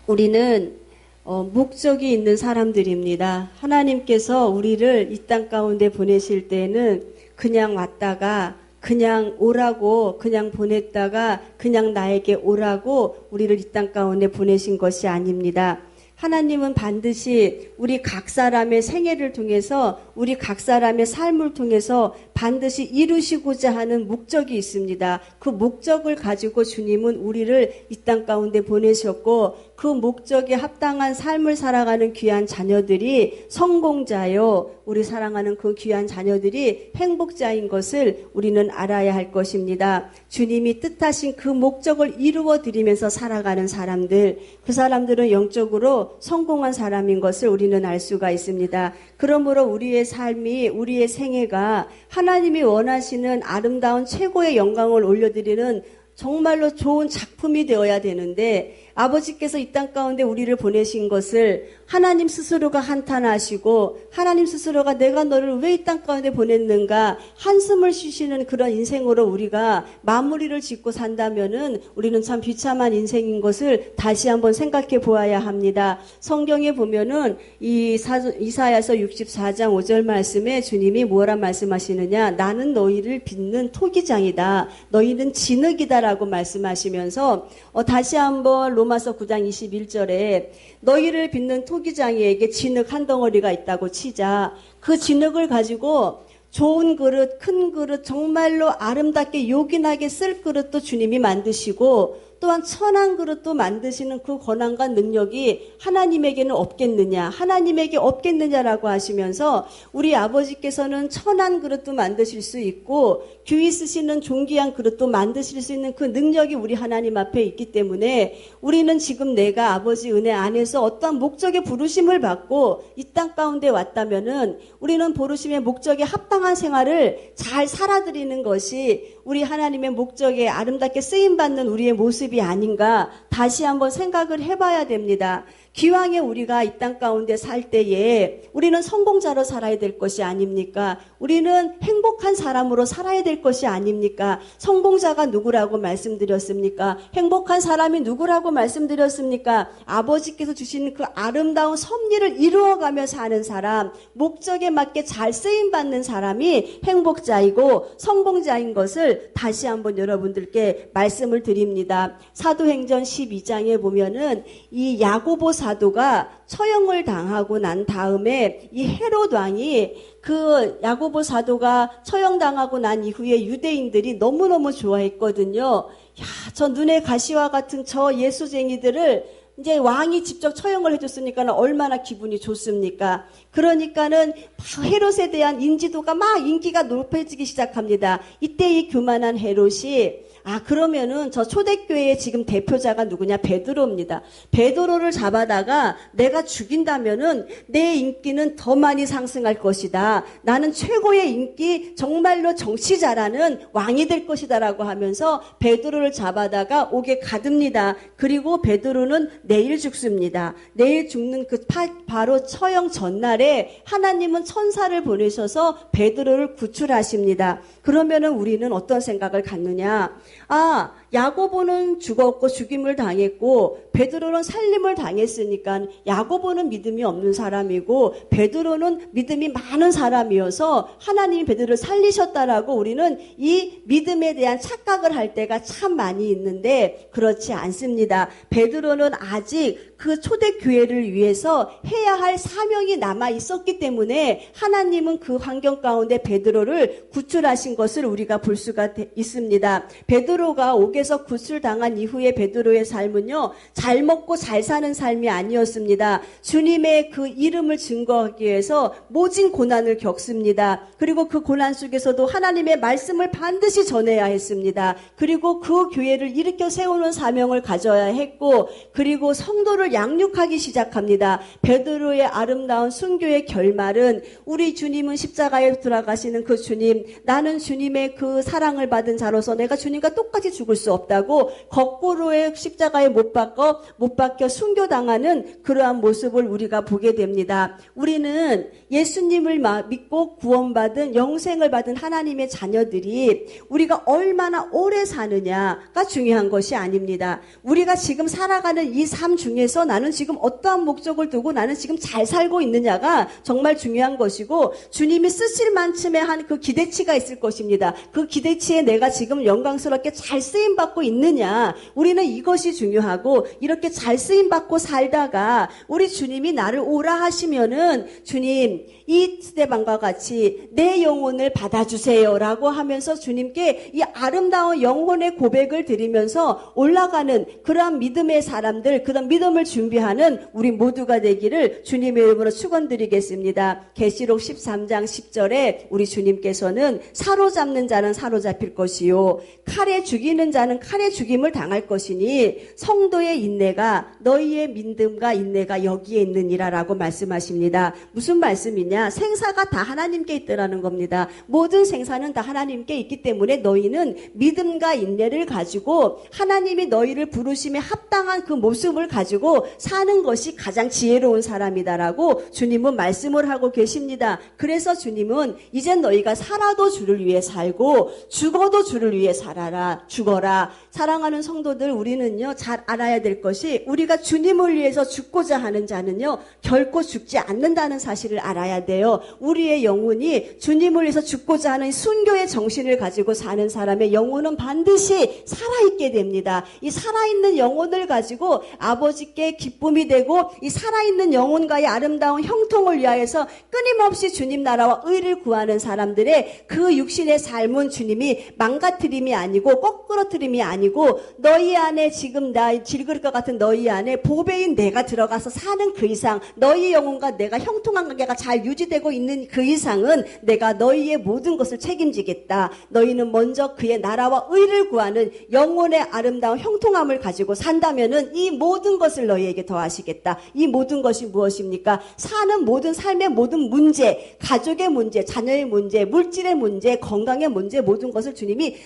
우리는 목적이 있는 사람들입니다. 하나님께서 우리를 이 땅 가운데 보내실 때는 그냥 왔다가 그냥 오라고 그냥 보냈다가 그냥 나에게 오라고 우리를 이 땅 가운데 보내신 것이 아닙니다. 하나님은 반드시 우리 각 사람의 생애를 통해서 우리 각 사람의 삶을 통해서 반드시 이루시고자 하는 목적이 있습니다. 그 목적을 가지고 주님은 우리를 이 땅 가운데 보내셨고 그 목적에 합당한 삶을 살아가는 귀한 자녀들이 성공자요. 우리 사랑하는 그 귀한 자녀들이 행복자인 것을 우리는 알아야 할 것입니다. 주님이 뜻하신 그 목적을 이루어 드리면서 살아가는 사람들, 그 사람들은 영적으로 성공한 사람인 것을 우리는 알 수가 있습니다. 그러므로 우리의 삶이, 우리의 생애가 하나님이 원하시는 아름다운 최고의 영광을 올려드리는 정말로 좋은 작품이 되어야 되는데 아버지께서 이 땅 가운데 우리를 보내신 것을 하나님 스스로가 한탄하시고 하나님 스스로가 내가 너를 왜 이 땅 가운데 보냈는가 한숨을 쉬시는 그런 인생으로 우리가 마무리를 짓고 산다면은 우리는 참 비참한 인생인 것을 다시 한번 생각해 보아야 합니다. 성경에 보면은 이사야서 64장 5절 말씀에 주님이 뭐라 말씀하시느냐, 나는 너희를 빚는 토기장이다, 너희는 진흙이다라고 말씀하시면서 다시 한번 로마서 9장 21절에 너희를 빚는 토기장이에게 진흙 한 덩어리가 있다고 치자. 그 진흙을 가지고 좋은 그릇, 큰 그릇, 정말로 아름답게 요긴하게 쓸 그릇도 주님이 만드시고 또한 천한 그릇도 만드시는 그 권한과 능력이 하나님에게는 없겠느냐, 하나님에게 없겠느냐라고 하시면서 우리 아버지께서는 천한 그릇도 만드실 수 있고 귀히 쓰시는 존귀한 그릇도 만드실 수 있는 그 능력이 우리 하나님 앞에 있기 때문에 우리는 지금 내가 아버지 은혜 안에서 어떠한 목적의 부르심을 받고 이 땅 가운데 왔다면은 우리는 부르심의 목적에 합당한 생활을 잘 살아드리는 것이 우리 하나님의 목적에 아름답게 쓰임받는 우리의 모습이 아닌가 다시 한번 생각을 해봐야 됩니다. 기왕에 우리가 이 땅 가운데 살 때에 우리는 성공자로 살아야 될 것이 아닙니까? 우리는 행복한 사람으로 살아야 될 것이 아닙니까? 성공자가 누구라고 말씀드렸습니까? 행복한 사람이 누구라고 말씀드렸습니까? 아버지께서 주신 그 아름다운 섭리를 이루어가며 사는 사람, 목적에 맞게 잘 쓰임받는 사람이 행복자이고 성공자인 것을 다시 한번 여러분들께 말씀을 드립니다. 사도행전 12장에 보면은 이 야고보 사도가 처형을 당하고 난 다음에 이 헤롯 왕이 그 야고보 사도가 처형당하고 난 이후에 유대인들이 너무너무 좋아했거든요. 야, 저 눈의 가시와 같은 저 예수쟁이들을 이제 왕이 직접 처형을 해줬으니까 얼마나 기분이 좋습니까? 그러니까는 헤롯에 대한 인지도가 막 인기가 높아지기 시작합니다. 이때 이 교만한 헤롯이 그러면은 저 초대교회의 지금 대표자가 누구냐? 베드로입니다. 베드로를 잡아다가 내가 죽인다면은 내 인기는 더 많이 상승할 것이다. 나는 최고의 인기, 정말로 정치자라는 왕이 될 것이다라고 하면서 베드로를 잡아다가 옥에 가둡니다. 그리고 베드로는 내일 죽습니다. 내일 죽는 그 바로 처형 전날에 하나님은 천사를 보내셔서 베드로를 구출하십니다. 그러면은 우리는 어떤 생각을 갖느냐? 야고보는 죽었고 죽임을 당했고 베드로는 살림을 당했으니까 야고보는 믿음이 없는 사람이고 베드로는 믿음이 많은 사람이어서 하나님이 베드로를 살리셨다라고 우리는 이 믿음에 대한 착각을 할 때가 참 많이 있는데 그렇지 않습니다. 베드로는 아직 그 초대교회를 위해서 해야 할 사명이 남아 있었기 때문에 하나님은 그 환경 가운데 베드로를 구출하신 것을 우리가 볼 수가 있습니다. 베드로가 옥에서 구출당한 이후에 베드로의 삶은요, 잘 먹고 잘 사는 삶이 아니었습니다. 주님의 그 이름을 증거하기 위해서 모진 고난을 겪습니다. 그리고 그 고난 속에서도 하나님의 말씀을 반드시 전해야 했습니다. 그리고 그 교회를 일으켜 세우는 사명을 가져야 했고 그리고 성도를 양육하기 시작합니다. 베드로의 아름다운 순교의 결말은 우리 주님은 십자가에 돌아가시는 그 주님, 나는 주님의 그 사랑을 받은 자로서 내가 주님과 똑같이 죽을 수 없다고 거꾸로의 십자가에 못 박어 박혀 못 박혀 순교당하는 그러한 모습을 우리가 보게 됩니다. 우리는 예수님을 믿고 구원받은 영생을 받은 하나님의 자녀들이 우리가 얼마나 오래 사느냐가 중요한 것이 아닙니다. 우리가 지금 살아가는 이 삶 중에서 나는 지금 어떠한 목적을 두고 나는 지금 잘 살고 있느냐가 정말 중요한 것이고, 주님이 쓰실 만큼의 한 그 기대치가 있을 것입니다. 그 기대치에 내가 지금 영광스럽게 잘 쓰임받고 있느냐, 우리는 이것이 중요하고, 이렇게 잘 쓰임받고 살다가 우리 주님이 나를 오라 하시면은 주님 이 스데반과 같이 내 영혼을 받아주세요 라고 하면서 주님께 이 아름다운 영혼의 고백을 드리면서 올라가는 그러한 믿음의 사람들, 그런 믿음을 준비하는 우리 모두가 되기를 주님의 이름으로 축원드리겠습니다. 계시록 13장 10절에 우리 주님께서는 사로잡는 자는 사로잡힐 것이요 칼에 죽이는 자는 칼에 죽임을 당할 것이니 성도의 인내가 너희의 믿음과 인내가 여기에 있느니라 라고 말씀하십니다. 무슨 말씀이냐? 생사가 다 하나님께 있더라는 겁니다. 모든 생사는 다 하나님께 있기 때문에 너희는 믿음과 인내를 가지고 하나님이 너희를 부르심에 합당한 그 모습을 가지고 사는 것이 가장 지혜로운 사람이다라고 주님은 말씀을 하고 계십니다. 그래서 주님은 이젠 너희가 살아도 주를 위해 살고 죽어도 주를 위해 살아라, 죽어라. 사랑하는 성도들, 우리는요 잘 알아야 될 것이, 우리가 주님을 위해서 죽고자 하는 자는요 결코 죽지 않는다는 사실을 알아야 돼요. 우리의 영혼이 주님을 위해서 죽고자 하는 순교의 정신을 가지고 사는 사람의 영혼은 반드시 살아있게 됩니다. 이 살아있는 영혼을 가지고 아버지께 기쁨이 되고, 이 살아있는 영혼과의 아름다운 형통을 위하여서 끊임없이 주님 나라와 의를 구하는 사람들의 그 육신의 삶은 주님이 망가뜨림이 아니고 거꾸러뜨림이 아니고, 너희 안에 지금 나 질그릇 것 같은 너희 안에 보배인 내가 들어가서 사는 그 이상, 너희 영혼과 내가 형통한 관계가 잘 유지되고 있는 그 이상은 내가 너희의 모든 것을 책임지겠다. 너희는 먼저 그의 나라와 의를 구하는 영혼의 아름다운 형통함을 가지고 산다면은 이 모든 것을 너희에게 더하시겠다. 이 모든 것이 무엇입니까? 사는 모든 삶의 모든 문제, 가족의 문제, 자녀의 문제, 물질의 문제, 건강의 문제, 모든 것을 주님이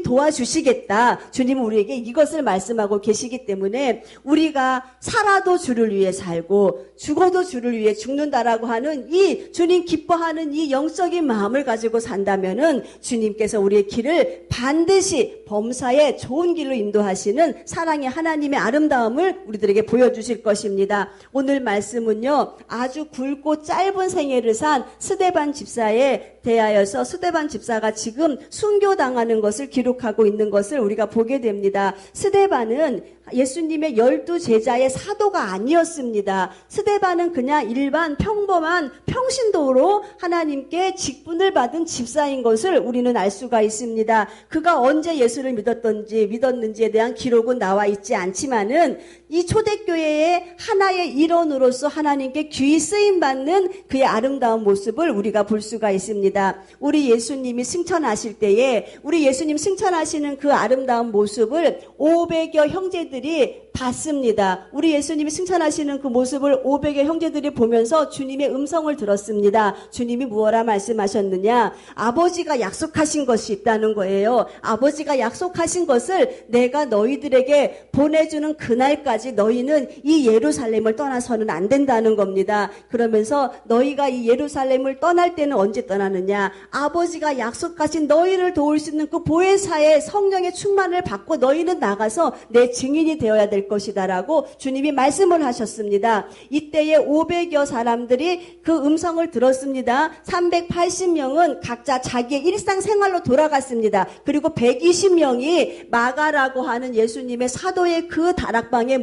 도와주시겠다. 주님은 우리에게 이것을 말씀하고 계시기 때문에 우리가 살아도 주를 위해 살고 죽어도 주를 위해 죽는다라고 하는 이 주님 기뻐하는 이 영적인 마음을 가지고 산다면은 주님께서 우리의 길을 반드시 범사에 좋은 길로 인도하시는 사랑의 하나님의 아름다움을 우리들에게 보여주실 것입니다. 오늘 말씀은요 아주 굵고 짧은 생애를 산 스데반 집사에 대하여서, 스데반 집사가 지금 순교당하는 것을 기록하고 있는 것을 우리가 보게 됩니다. 스데반은 예수님의 12제자의 사도가 아니었습니다. 스데반은 그냥 일반 평범한 평신도로 하나님께 직분을 받은 집사인 것을 우리는 알 수가 있습니다. 그가 언제 예수를 믿었는지에 대한 기록은 나와 있지 않지만은 이 초대교회의 하나의 일원으로서 하나님께 귀히 쓰임받는 그의 아름다운 모습을 우리가 볼 수가 있습니다. 우리 예수님이 승천하실 때에, 우리 예수님 승천하시는 그 아름다운 모습을 500여 형제들이 봤습니다. 우리 예수님이 승천하시는 그 모습을 500의 형제들이 보면서 주님의 음성을 들었습니다. 주님이 무엇라 말씀하셨느냐? 아버지가 약속하신 것이 있다는 거예요. 아버지가 약속하신 것을 내가 너희들에게 보내주는 그날까지 너희는 이 예루살렘을 떠나서는 안 된다는 겁니다. 그러면서 너희가 이 예루살렘을 떠날 때는 언제 떠나느냐? 아버지가 약속하신 너희를 도울 수 있는 그 보혜사의 성령의 충만을 받고 너희는 나가서 내 증인이 되어야 될 것이다라고 주님이 말씀을 하셨습니다. 이때에 500여 사람들이 그 음성을 들었습니다. 380명은 각자 자기의 일상생활로 돌아갔습니다. 그리고 120명이 마가라고 하는 예수님의 사도의 그 다락방에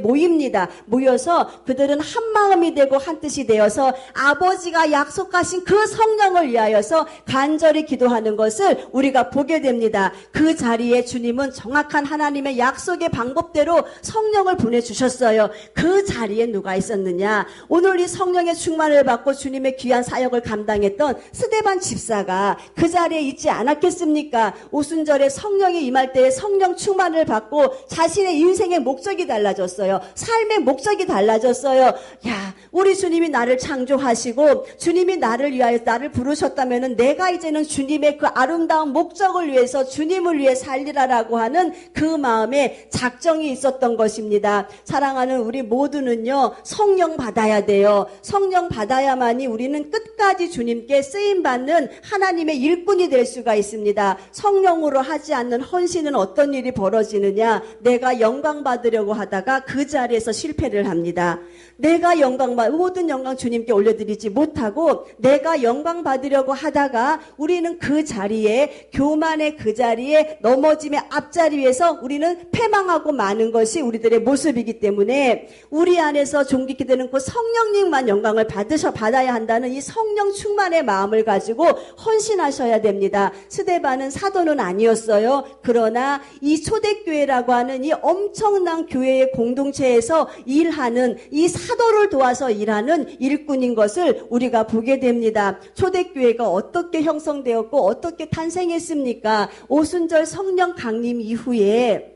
모여서 그들은 한 마음이 되고 한 뜻이 되어서 아버지가 약속하신 그 성령을 위하여서 간절히 기도하는 것을 우리가 보게 됩니다. 그 자리에 주님은 정확한 하나님의 약속의 방법대로 성령을 보내주셨어요. 그 자리에 누가 있었느냐? 오늘 이 성령의 충만을 받고 주님의 귀한 사역을 감당했던 스데반 집사가 그 자리에 있지 않았겠습니까? 오순절에 성령이 임할 때에 성령 충만을 받고 자신의 인생의 목적이 달라졌어요. 삶의 목적이 달라졌어요. 야, 우리 주님이 나를 창조하시고 주님이 나를 위하여 나를 부르셨다면은 내가 이제는 주님의 그 아름다운 목적을 위해서 주님을 위해 살리라라고 하는 그 마음에 작정이 있었던 있었던 것입니다. 사랑하는 우리 모두는요, 성령 받아야 돼요. 성령 받아야만이 우리는 끝까지 주님께 쓰임받는 하나님의 일꾼이 될 수가 있습니다. 성령으로 하지 않는 헌신은 어떤 일이 벌어지느냐? 내가 영광 받으려고 하다가 그 자리에서 실패를 합니다. 내가 모든 영광 주님께 올려드리지 못하고 내가 영광 받으려고 하다가 우리는 그 자리에, 교만의 그 자리에, 넘어짐의 앞자리에서 우리는 패망하고 마는 것이 우리들의 모습이기 때문에 우리 안에서 존귀케 되는 그 성령님만 영광을 받아야 한다는 이 성령 충만의 마음을 가지고 헌신하셔야 됩니다. 스데반은 사도는 아니었어요. 그러나 이 초대교회라고 하는 이 엄청난 교회의 공동체에서 일하는 이 사도를 도와서 일하는 일꾼인 것을 우리가 보게 됩니다. 초대교회가 어떻게 형성되었고 어떻게 탄생했습니까? 오순절 성령 강림 이후에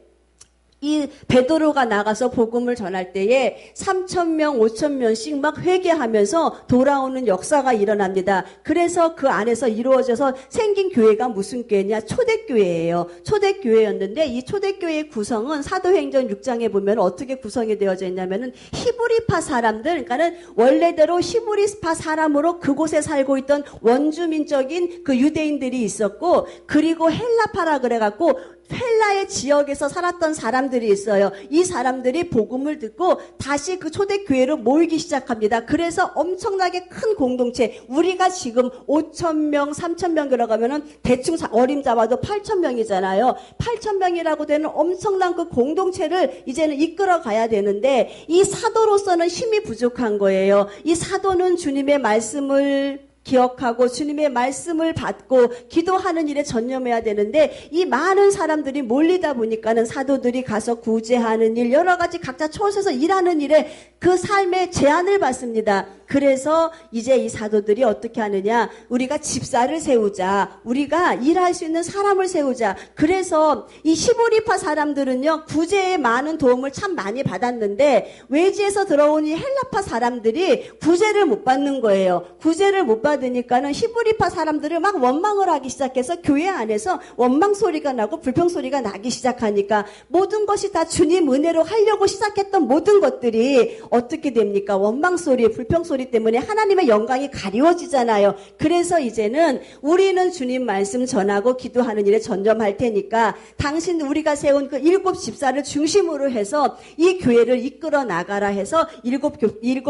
이 베드로가 나가서 복음을 전할 때에 3,000명, 5,000명씩 막 회개하면서 돌아오는 역사가 일어납니다. 그래서 그 안에서 이루어져서 생긴 교회가 무슨 교회냐? 초대교회예요. 초대교회였는데 이 초대교회의 구성은 사도행전 6장에 보면 어떻게 구성이 되어져 있냐면은 히브리파 사람들, 그러니까는 원래대로 히브리파 사람으로 그곳에 살고 있던 원주민적인 그 유대인들이 있었고, 그리고 헬라파라 그래갖고 헬라의 지역에서 살았던 사람들이 있어요. 이 사람들이 복음을 듣고 다시 그 초대교회로 모이기 시작합니다. 그래서 엄청나게 큰 공동체, 우리가 지금 5,000명, 3,000명 들어가면은 대충 어림 잡아도 8,000명이잖아요. 8,000명이라고 되는 엄청난 그 공동체를 이제는 이끌어 가야 되는데 이 사도로서는 힘이 부족한 거예요. 이 사도는 주님의 말씀을 기억하고 주님의 말씀을 받고 기도하는 일에 전념해야 되는데 이 많은 사람들이 몰리다 보니까는 사도들이 가서 구제하는 일, 여러 가지 각자 처소에서 일하는 일에 그 삶의 제한을 받습니다. 그래서 이제 이 사도들이 어떻게 하느냐? 우리가 집사를 세우자. 우리가 일할 수 있는 사람을 세우자. 그래서 이 히브리파 사람들은요, 구제에 많은 도움을 참 많이 받았는데 외지에서 들어온 이 헬라파 사람들이 구제를 못 받는 거예요. 구제를 못 받으니까는 히브리파 사람들을 막 원망을 하기 시작해서 교회 안에서 원망 소리가 나고 불평 소리가 나기 시작하니까 모든 것이 다 주님 은혜로 하려고 시작했던 모든 것들이 어떻게 됩니까? 원망 소리, 불평 소리 때문에 하나님의 영광이 가리워지잖아요. 그래서 이제는 우리는 주님 말씀 전하고 기도하는 일에 전념할 테니까 당신 우리가 세운 그 7 집사를 중심으로 해서 이 교회를 이끌어 나가라 해서 7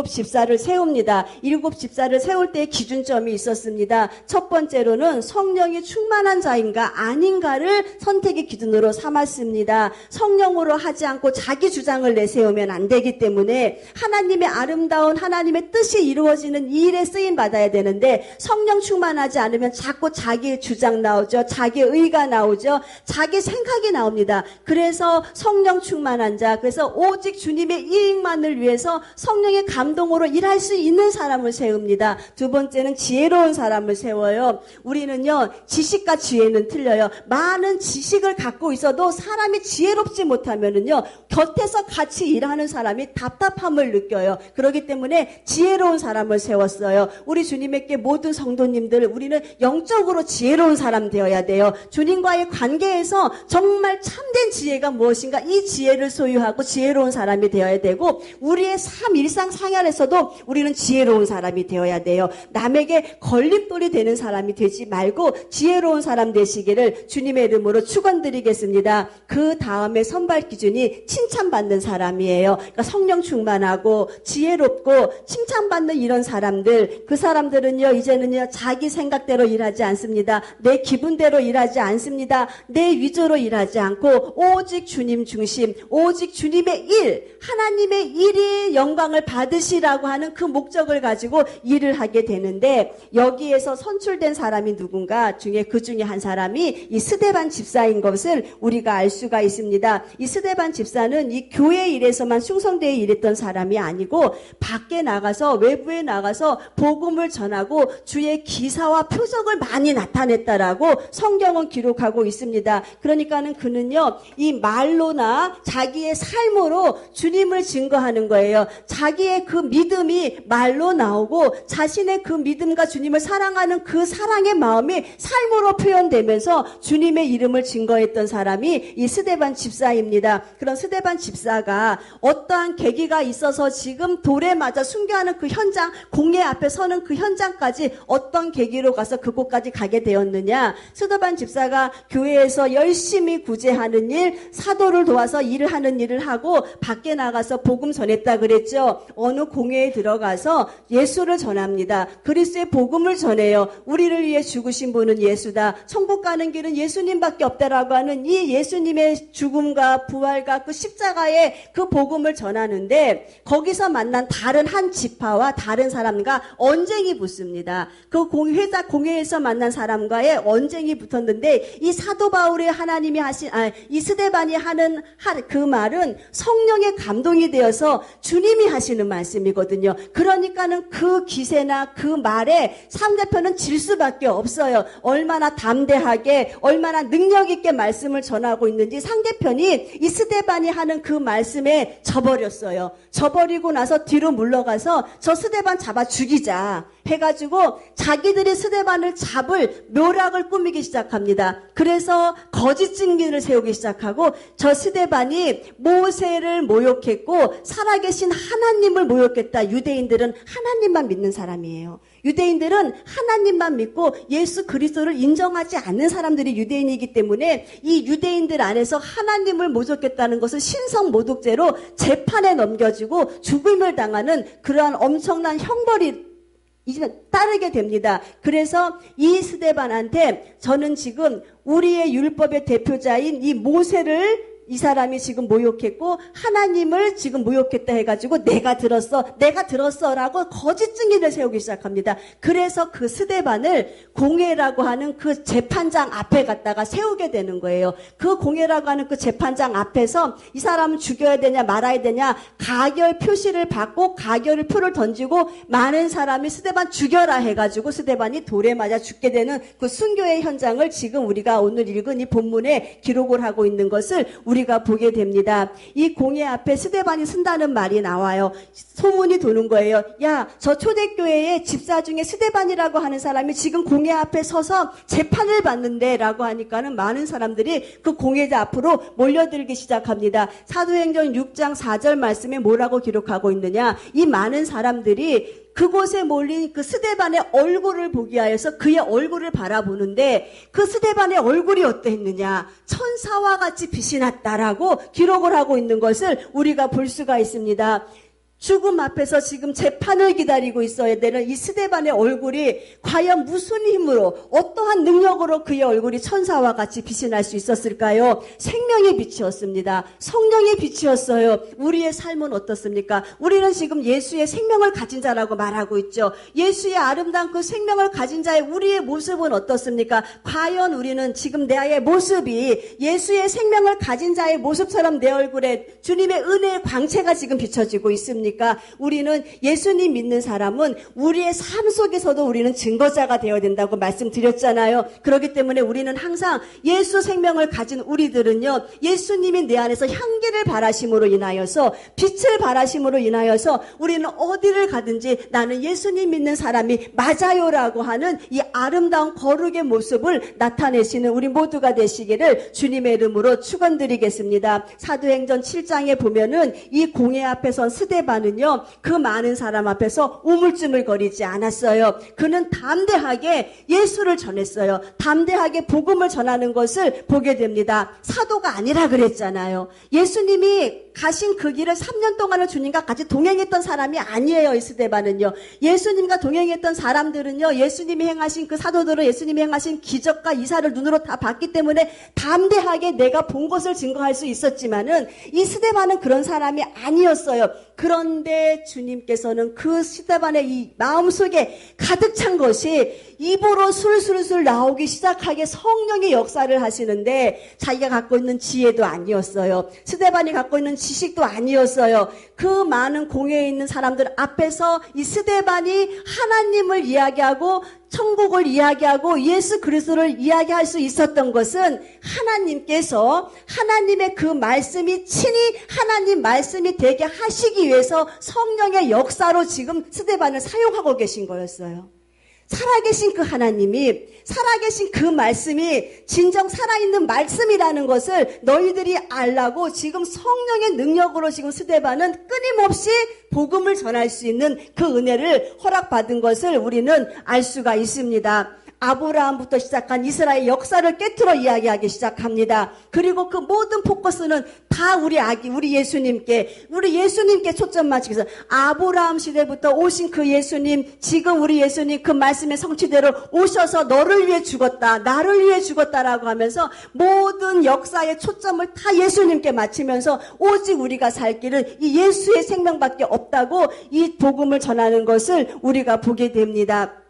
집사를 세웁니다. 7 집사를 세울 때의 기준점이 있었습니다. 첫 번째로는 성령이 충만한 자인가 아닌가를 선택의 기준으로 삼았습니다. 성령으로 하지 않고 자기 주장을 내세우면 안 되기 때문에 하나님의 아름다운 하나님의 뜻이 이루어지는 이 일에 쓰임 받아야 되는데 성령 충만하지 않으면 자꾸 자기 주장 나오죠. 자기 의가 나오죠. 자기 생각이 나옵니다. 그래서 성령 충만한 자, 그래서 오직 주님의 이익만을 위해서 성령의 감동으로 일할 수 있는 사람을 세웁니다. 두 번째는 지혜로운 사람을 세워요. 우리는요, 지식과 지혜는 틀려요. 많은 지식을 갖고 있어도 사람이 지혜롭지 못하면은요, 곁에서 같이 일하는 사람이 답답함을 느껴요. 그렇기 때문에 지혜로운 사람을 세웠어요. 우리 주님에게 모든 성도님들, 우리는 영적으로 지혜로운 사람 되어야 돼요. 주님과의 관계에서 정말 참된 지혜가 무엇인가, 이 지혜를 소유하고 지혜로운 사람이 되어야 되고, 우리의 삶, 일상 생활에서도 우리는 지혜로운 사람이 되어야 돼요. 남에게 걸림돌이 되는 사람이 되지 말고 지혜로운 사람 되시기를 주님의 이름으로 축원드리겠습니다. 그 다음에 선발 기준이 칭찬받는 사람이에요. 그러니까 성령 충만하고 지혜롭고 칭찬받는 이런 사람들, 그 사람들은요, 이제는요, 자기 생각대로 일하지 않습니다. 내 기분대로 일하지 않습니다. 내 위조로 일하지 않고 오직 주님 중심, 오직 주님의 일, 하나님의 일이 영광을 받으시라고 하는 그 목적을 가지고 일을 하게 되는데, 여기에서 선출된 사람이 누군가 중에 그 중에 한 사람이 이 스데반 집사인 것을 우리가 알 수가 있습니다. 이 스데반 집사는 이 교회 일에서만 충성되어 일했던 사람이 아니고 밖에 나가서, 외부에 나가서 복음을 전하고 주의 기사와 표적을 많이 나타냈다라고 성경은 기록하고 있습니다. 그러니까는 그는요, 이 말로나 자기의 삶으로 주님을 증거하는 거예요. 자기의 그 믿음이 말로 나오고 자신의 그 믿음 믿음과 주님을 사랑하는 그 사랑의 마음이 삶으로 표현되면서 주님의 이름을 증거했던 사람이 이 스데반 집사입니다. 그런 스데반 집사가 어떠한 계기가 있어서 지금 돌에 맞아 순교하는 그 현장, 공회 앞에 서는 그 현장까지 어떤 계기로 가서 그곳까지 가게 되었느냐. 스데반 집사가 교회에서 열심히 구제하는 일, 사도를 도와서 일을 하는 일을 하고 밖에 나가서 복음 전했다 그랬죠. 어느 공회에 들어가서 예수를 전합니다. 그리스도의 복음을 전해요. 우리를 위해 죽으신 분은 예수다. 천국 가는 길은 예수님밖에 없다라고 하는 이 예수님의 죽음과 부활과 그 십자가의 그 복음을 전하는데 거기서 만난 다른 한 지파와 다른 사람과 언쟁이 붙습니다. 그 공회에서 만난 사람과의 언쟁이 붙었는데 이 사도 바울의 하나님이 하신 이 스데반이 하는 그 말은 성령의 감동이 되어서 주님이 하시는 말씀이거든요. 그러니까는 그 기세나 그 말에 상대편은 질 수밖에 없어요. 얼마나 담대하게 얼마나 능력 있게 말씀을 전하고 있는지 상대편이 이 스데반이 하는 그 말씀에 져버렸어요. 져버리고 나서 뒤로 물러가서 저 스데반 잡아 죽이자 해가지고 자기들이 스데반을 잡을 묘락을 꾸미기 시작합니다. 그래서 거짓 증인을 세우기 시작하고 저 스데반이 모세를 모욕했고 살아계신 하나님을 모욕했다. 유대인들은 하나님만 믿는 사람이에요. 유대인들은 하나님만 믿고 예수 그리스도를 인정하지 않는 사람들이 유대인이기 때문에 이 유대인들 안에서 하나님을 모독했다는 것을 신성모독죄로 재판에 넘겨지고 죽음을 당하는 그러한 엄청난 형벌이 이제 따르게 됩니다. 그래서 이 스데반한테 저는 지금 우리의 율법의 대표자인 이 모세를 이 사람이 지금 모욕했고 하나님을 지금 모욕했다 해가지고 내가 들었어 라고 거짓 증인을 세우기 시작합니다. 그래서 그 스데반을 공회라고 하는 그 재판장 앞에 갖다가 세우게 되는 거예요. 그 공회라고 하는 그 재판장 앞에서 이 사람은 죽여야 되냐 말아야 되냐 가결 표시를 받고 가결 표를 던지고 많은 사람이 스데반 죽여라 해가지고 스데반이 돌에 맞아 죽게 되는 그 순교의 현장을 지금 우리가 오늘 읽은 이 본문에 기록을 하고 있는 것을 우리가 보게 됩니다. 이 공회 앞에 스데반이 쓴다는 말이 나와요. 소문이 도는 거예요. 야, 저 초대교회의 집사 중에 스데반이라고 하는 사람이 지금 공회 앞에 서서 재판을 받는데 라고 하니까는 많은 사람들이 그 공회자 앞으로 몰려들기 시작합니다. 사도행전 6장 4절 말씀에 뭐라고 기록하고 있느냐. 이 많은 사람들이 그곳에 몰린 그 스데반의 얼굴을 보기 위하여서 그의 얼굴을 바라보는데 그 스데반의 얼굴이 어떠했느냐. 천사와 같이 빛이 났다라고 기록을 하고 있는 것을 우리가 볼 수가 있습니다. 죽음 앞에서 지금 재판을 기다리고 있어야 되는 이 스데반의 얼굴이 과연 무슨 힘으로 어떠한 능력으로 그의 얼굴이 천사와 같이 빛이 날 수 있었을까요? 생명의 빛이었습니다. 성령의 빛이었어요. 우리의 삶은 어떻습니까? 우리는 지금 예수의 생명을 가진 자라고 말하고 있죠. 예수의 아름다운 그 생명을 가진 자의 우리의 모습은 어떻습니까? 과연 우리는 지금 내 모습이 예수의 생명을 가진 자의 모습처럼 내 얼굴에 주님의 은혜의 광채가 지금 비춰지고 있습니까? 우리는 예수님 믿는 사람은 우리의 삶 속에서도 우리는 증거자가 되어야 된다고 말씀드렸잖아요. 그렇기 때문에 우리는 항상 예수 생명을 가진 우리들은요, 예수님이 내 안에서 향기를 바라심으로 인하여서 빛을 바라심으로 인하여서 우리는 어디를 가든지 나는 예수님 믿는 사람이 맞아요라고 하는 이 아름다운 거룩의 모습을 나타내시는 우리 모두가 되시기를 주님의 이름으로 축원드리겠습니다. 사도행전 7장에 보면은 이 공회 앞에 선 스데반은요, 그 많은 사람 앞에서 우물쭈물거리지 않았어요. 그는 담대하게 예수를 전했어요. 담대하게 복음을 전하는 것을 보게 됩니다. 사도가 아니라 그랬잖아요. 예수님이 가신 그 길을 3년 동안을 주님과 같이 동행했던 사람이 아니에요. 이 스데반은요. 예수님과 동행했던 사람들은요, 예수님이 행하신 그 사도들은 예수님이 행하신 기적과 이사를 눈으로 다 봤기 때문에 담대하게 내가 본 것을 증거할 수 있었지만은 이 스데반은 그런 사람이 아니었어요. 그런데 주님께서는 그 스데반의 이 마음속에 가득 찬 것이 입으로 술술술 나오기 시작하게 성령의 역사를 하시는데 자기가 갖고 있는 지혜도 아니었어요. 스데반이 갖고 있는 지식도 아니었어요. 그 많은 공회에 있는 사람들 앞에서 이 스데반이 하나님을 이야기하고 천국을 이야기하고 예수 그리스도를 이야기할 수 있었던 것은 하나님께서 하나님의 그 말씀이 친히 하나님 말씀이 되게 하시기 위해서 성령의 역사로 지금 스데반을 사용하고 계신 거였어요. 살아계신 그 하나님이, 살아계신 그 말씀이 진정 살아있는 말씀이라는 것을 너희들이 알라고 지금 성령의 능력으로 지금 스데반은 끊임없이 복음을 전할 수 있는 그 은혜를 허락받은 것을 우리는 알 수가 있습니다. 아브라함부터 시작한 이스라엘 역사를 깨트려 이야기하기 시작합니다. 그리고 그 모든 포커스는 다 우리 예수님께 초점 맞추기 위해서 아브라함 시대부터 오신 그 예수님, 지금 우리 예수님 그 말씀의 성취대로 오셔서 너를 위해 죽었다, 나를 위해 죽었다라고 하면서 모든 역사의 초점을 다 예수님께 맞추면서 오직 우리가 살 길은 이 예수의 생명밖에 없다고 이 복음을 전하는 것을 우리가 보게 됩니다.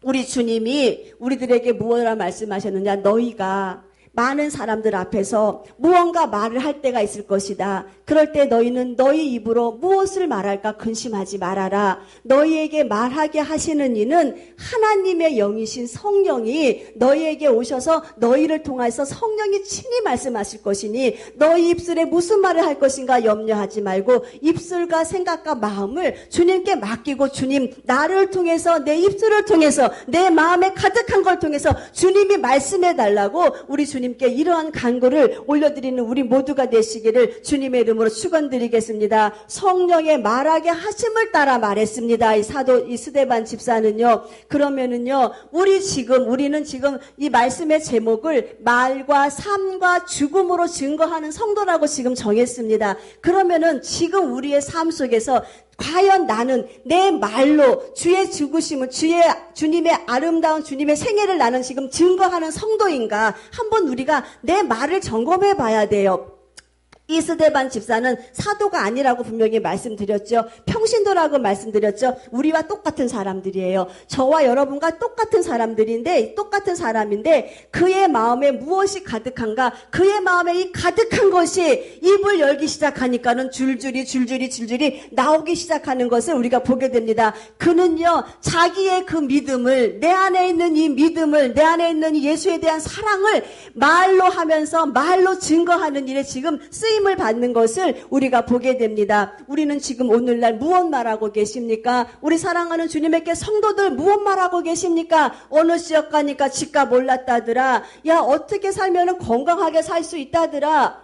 우리 주님이 우리들에게 무엇이라 말씀하셨느냐? 너희가 많은 사람들 앞에서 무언가 말을 할 때가 있을 것이다. 그럴 때 너희는 너희 입으로 무엇을 말할까 근심하지 말아라. 너희에게 말하게 하시는 이는 하나님의 영이신 성령이 너희에게 오셔서 너희를 통해서 성령이 친히 말씀하실 것이니 너희 입술에 무슨 말을 할 것인가 염려하지 말고 입술과 생각과 마음을 주님께 맡기고 주님 나를 통해서 내 입술을 통해서 내 마음에 가득한 걸 통해서 주님이 말씀해 달라고 우리 주님께 이러한 간구를 올려드리는 우리 모두가 되시기를 주님의 이름으로 축원드리겠습니다. 성령의 말하게 하심을 따라 말했습니다. 이 스데반 집사는요. 그러면은요. 우리는 지금 이 말씀의 제목을 말과 삶과 죽음으로 증거하는 성도라고 지금 정했습니다. 그러면은 지금 우리의 삶 속에서 과연 나는 내 말로 주의 죽으심을, 주님의 아름다운 주님의 생애를 나는 지금 증거하는 성도인가? 한번 우리가 내 말을 점검해 봐야 돼요. 이 스데반 집사는 사도가 아니라고 분명히 말씀드렸죠. 평신도라고 말씀드렸죠. 우리와 똑같은 사람들이에요. 저와 여러분과 똑같은 사람인데 그의 마음에 무엇이 가득한가? 그의 마음에 이 가득한 것이 입을 열기 시작하니까는 줄줄이 나오기 시작하는 것을 우리가 보게 됩니다. 그는요, 자기의 그 믿음을, 내 안에 있는 이 믿음을, 내 안에 있는 이 예수에 대한 사랑을 말로 하면서 말로 증거하는 일에 지금 쓰임을 받는 것을 우리가 보게 됩니다. 우리는 지금 오늘날 무엇 말하고 계십니까? 우리 사랑하는 주님에게 성도들 무엇 말하고 계십니까? 어느 지역 가니까 집값 올랐다더라. 야, 어떻게 살면은 건강하게 살 수 있다더라.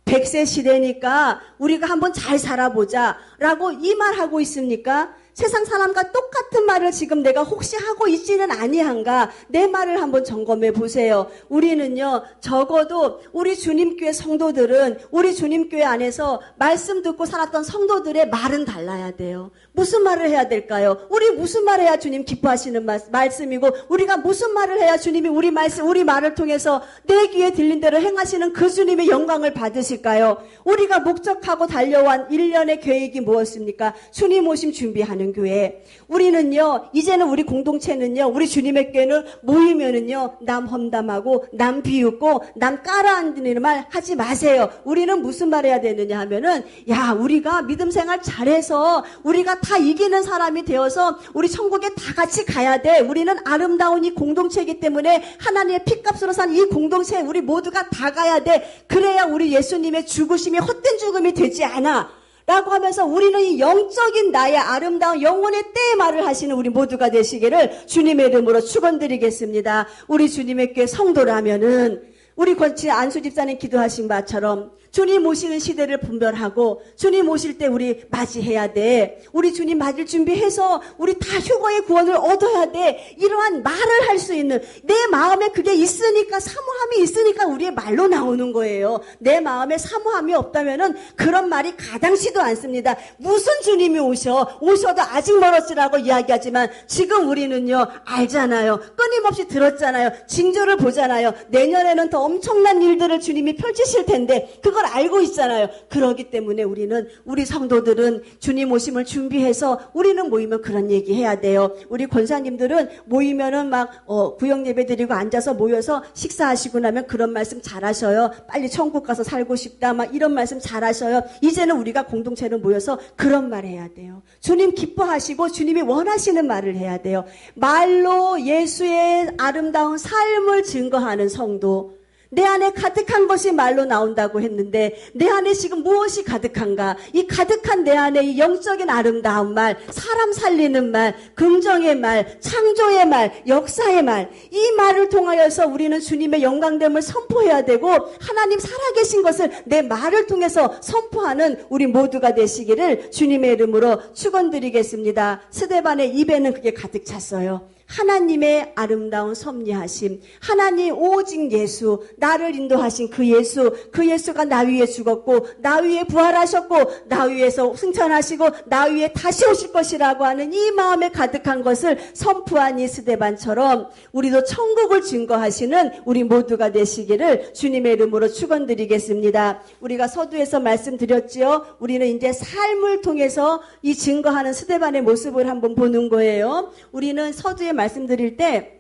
100세 시대니까 우리가 한번 잘 살아보자 라고 이 말하고 있습니까? 세상 사람과 똑같은 말을 지금 내가 혹시 하고 있지는 아니한가? 내 말을 한번 점검해 보세요. 우리는요, 적어도 우리 주님교회 성도들은 우리 주님교회 안에서 말씀 듣고 살았던 성도들의 말은 달라야 돼요. 무슨 말을 해야 될까요? 우리 무슨 말을 해야 주님 기뻐하시는 말씀이고 우리가 무슨 말을 해야 주님이 우리 말을 통해서 내 귀에 들린 대로 행하시는 그 주님의 영광을 받으실까요? 우리가 목적하고 달려온 1년의 계획이 무엇입니까? 주님 오심 준비하는 교회. 우리는요, 이제는 우리 공동체는요, 우리 주님의 교회는 모이면은요, 남 험담하고, 남 비웃고, 남 깔아앉는 말 하지 마세요. 우리는 무슨 말 해야 되느냐 하면은, 야, 우리가 믿음 생활 잘해서, 우리가 다 이기는 사람이 되어서, 우리 천국에 다 같이 가야 돼. 우리는 아름다운 이 공동체이기 때문에, 하나님의 피값으로 산 이 공동체에 우리 모두가 다 가야 돼. 그래야 우리 예수님의 죽으심이 헛된 죽음이 되지 않아. 라고 하면서 우리는 이 영적인 나의 아름다운 영혼의 때의 말을 하시는 우리 모두가 되시기를 주님의 이름으로 축원드리겠습니다. 우리 주님의 교회 성도라면은 우리 안수 집사님 기도하신 바처럼 주님 오시는 시대를 분별하고 주님 오실 때 우리 맞이해야 돼. 우리 주님 맞을 준비해서 우리 다 휴거의 구원을 얻어야 돼. 이러한 말을 할 수 있는 내 마음에 그게 있으니까 사모함이 있으니까 우리의 말로 나오는 거예요. 내 마음에 사모함이 없다면은 그런 말이 가당치도 않습니다. 무슨 주님이 오셔도 아직 멀었으라고 이야기하지만 지금 우리는요 알잖아요. 끊임없이 들었잖아요. 징조를 보잖아요. 내년에는 더 엄청난 일들을 주님이 펼치실 텐데 그걸 알고 있잖아요. 그러기 때문에 우리 성도들은 주님 오심을 준비해서 우리는 모이면 그런 얘기 해야 돼요. 우리 권사님들은 모이면은 막 구역 예배 드리고 앉아서 모여서 식사하시고 나면 그런 말씀 잘하셔요. 빨리 천국 가서 살고 싶다 막 이런 말씀 잘하셔요. 이제는 우리가 공동체로 모여서 그런 말 해야 돼요. 주님 기뻐하시고 주님이 원하시는 말을 해야 돼요. 말로 예수의 아름다운 삶을 증거하는 성도, 내 안에 가득한 것이 말로 나온다고 했는데 내 안에 지금 무엇이 가득한가? 이 가득한 내 안에 이 영적인 아름다운 말, 사람 살리는 말, 긍정의 말, 창조의 말, 역사의 말, 이 말을 통하여서 우리는 주님의 영광됨을 선포해야 되고 하나님 살아계신 것을 내 말을 통해서 선포하는 우리 모두가 되시기를 주님의 이름으로 축원드리겠습니다. 스데반의 입에는 그게 가득 찼어요. 하나님의 아름다운 섭리하심, 하나님 오직 예수, 나를 인도하신 그 예수가 나 위에 죽었고 나 위에 부활하셨고 나 위에서 승천하시고 나 위에 다시 오실 것이라고 하는 이 마음에 가득한 것을 선포한 이 스데반처럼 우리도 천국을 증거하시는 우리 모두가 되시기를 주님의 이름으로 축원드리겠습니다. 우리가 서두에서 말씀드렸지요. 우리는 이제 삶을 통해서 이 증거하는 스데반의 모습을 한번 보는 거예요. 우리는 서두에 말씀드릴 때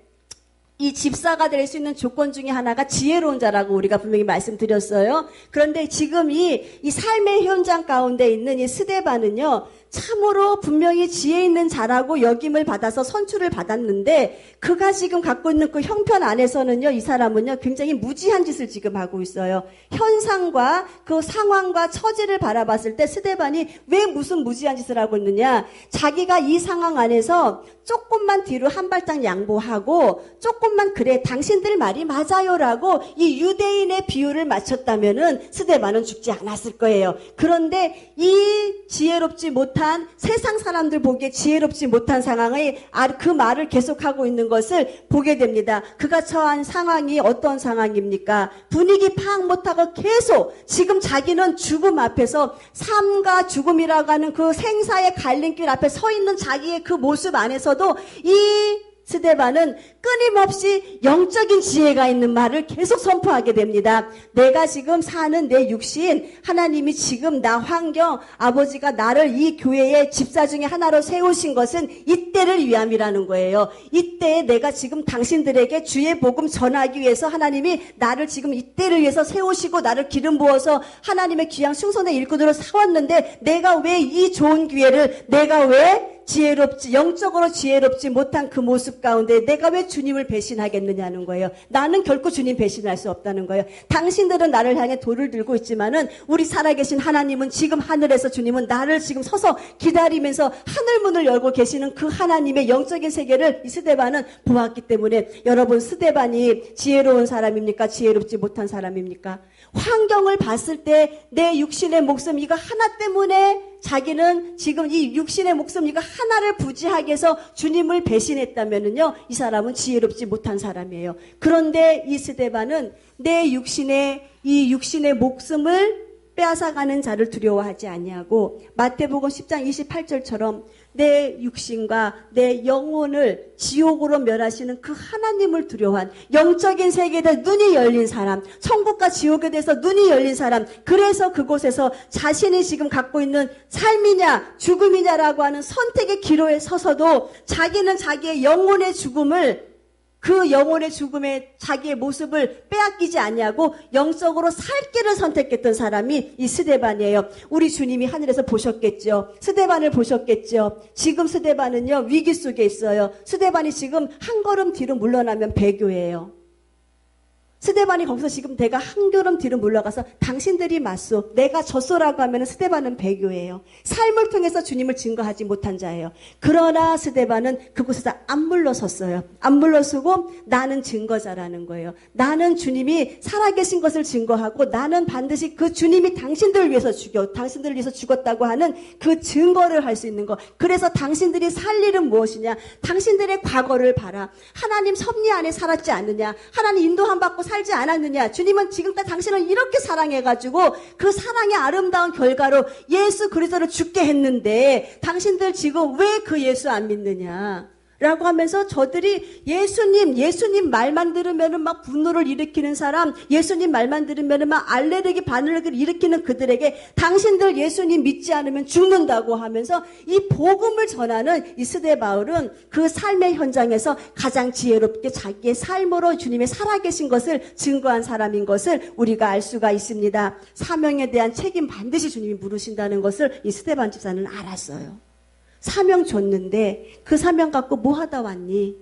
이 집사가 될 수 있는 조건 중에 하나가 지혜로운 자라고 우리가 분명히 말씀드렸어요. 그런데 지금 이 삶의 현장 가운데 있는 이 스데반은요, 참으로 분명히 지혜 있는 자라고 역임을 받아서 선출을 받았는데 그가 지금 갖고 있는 그 형편 안에서는요, 이 사람은요 굉장히 무지한 짓을 지금 하고 있어요. 현상과 그 상황과 처지를 바라봤을 때 스데반이 왜 무슨 무지한 짓을 하고 있느냐, 자기가 이 상황 안에서 조금만 뒤로 한 발짝 양보하고 조금만 그래 당신들 말이 맞아요라고 이 유대인의 비유를 맞췄다면은 스데반은 죽지 않았을 거예요. 그런데 이 지혜롭지 못한 세상 사람들 보기에 지혜롭지 못한 상황에 그 말을 계속하고 있는 것을 보게 됩니다. 그가 처한 상황이 어떤 상황입니까? 분위기 파악 못하고 계속 지금 자기는 죽음 앞에서 삶과 죽음이라고 하는 그 생사의 갈림길 앞에 서 있는 자기의 그 모습 안에서도 이 스데반은 끊임없이 영적인 지혜가 있는 말을 계속 선포하게 됩니다. 내가 지금 사는 내 육신, 하나님이 지금 나 환경, 아버지가 나를 이 교회의 집사 중에 하나로 세우신 것은 이때를 위함이라는 거예요. 이때에 내가 지금 당신들에게 주의 복음 전하기 위해서 하나님이 나를 지금 이때를 위해서 세우시고 나를 기름 부어서 하나님의 귀한 승선의 일꾼으로 세웠는데 내가 왜 이 좋은 기회를 내가 왜 영적으로 지혜롭지 못한 그 모습 가운데 내가 왜 주님을 배신하겠느냐는 거예요. 나는 결코 주님 배신할 수 없다는 거예요. 당신들은 나를 향해 돌을 들고 있지만은 우리 살아계신 하나님은 지금 하늘에서 주님은 나를 지금 서서 기다리면서 하늘문을 열고 계시는 그 하나님의 영적인 세계를 이 스데반은 보았기 때문에 여러분, 스데반이 지혜로운 사람입니까? 지혜롭지 못한 사람입니까? 환경을 봤을 때 내 육신의 목숨 이거 하나 때문에 자기는 지금 이 육신의 목숨 이거 하나를 부지하게 해서 주님을 배신했다면은요, 이 사람은 지혜롭지 못한 사람이에요. 그런데 이 스데반은 내 육신의 목숨을 빼앗아가는 자를 두려워하지 아니하고 마태복음 10장 28절처럼 내 육신과 내 영혼을 지옥으로 멸하시는 그 하나님을 두려워한 영적인 세계에 대해 눈이 열린 사람, 천국과 지옥에 대해서 눈이 열린 사람, 그래서 그곳에서 자신이 지금 갖고 있는 삶이냐 죽음이냐라고 하는 선택의 기로에 서서도 자기는 자기의 영혼의 죽음을 그 영혼의 죽음에 자기의 모습을 빼앗기지 아니하고 영적으로 살 길을 선택했던 사람이 이 스데반이에요. 우리 주님이 하늘에서 보셨겠죠. 스데반을 보셨겠죠. 지금 스데반은요, 위기 속에 있어요. 스데반이 지금 한 걸음 뒤로 물러나면 배교예요. 스데반이 거기서 지금 내가 한 걸음 뒤로 물러가서 당신들이 맞소, 내가 졌소라고 하면 스데반은 배교예요. 삶을 통해서 주님을 증거하지 못한 자예요. 그러나 스데반은 그곳에서 안 물러섰어요. 안 물러서고 나는 증거자라는 거예요. 나는 주님이 살아계신 것을 증거하고 나는 반드시 그 주님이 당신들을 위해서 죽었다고 하는 그 증거를 할 수 있는 거. 그래서 당신들이 살 일은 무엇이냐? 당신들의 과거를 봐라. 하나님 섭리 안에 살았지 않느냐? 하나님 인도함 받고 살지 않았느냐? 주님은 지금까지 당신을 이렇게 사랑해가지고 그 사랑의 아름다운 결과로 예수 그리스도를 죽게 했는데 당신들 지금 왜 그 예수 안 믿느냐? 라고 하면서 저들이 예수님 말만 들으면은 막 분노를 일으키는 사람, 예수님 말만 들으면은 막 알레르기 반응을 일으키는 그들에게 당신들 예수님 믿지 않으면 죽는다고 하면서 이 복음을 전하는 이 스데바울은 그 삶의 현장에서 가장 지혜롭게 자기의 삶으로 주님의 살아계신 것을 증거한 사람인 것을 우리가 알 수가 있습니다. 사명에 대한 책임 반드시 주님이 물으신다는 것을 이 스데반 집사는 알았어요. 사명 줬는데 그 사명 갖고 뭐 하다 왔니?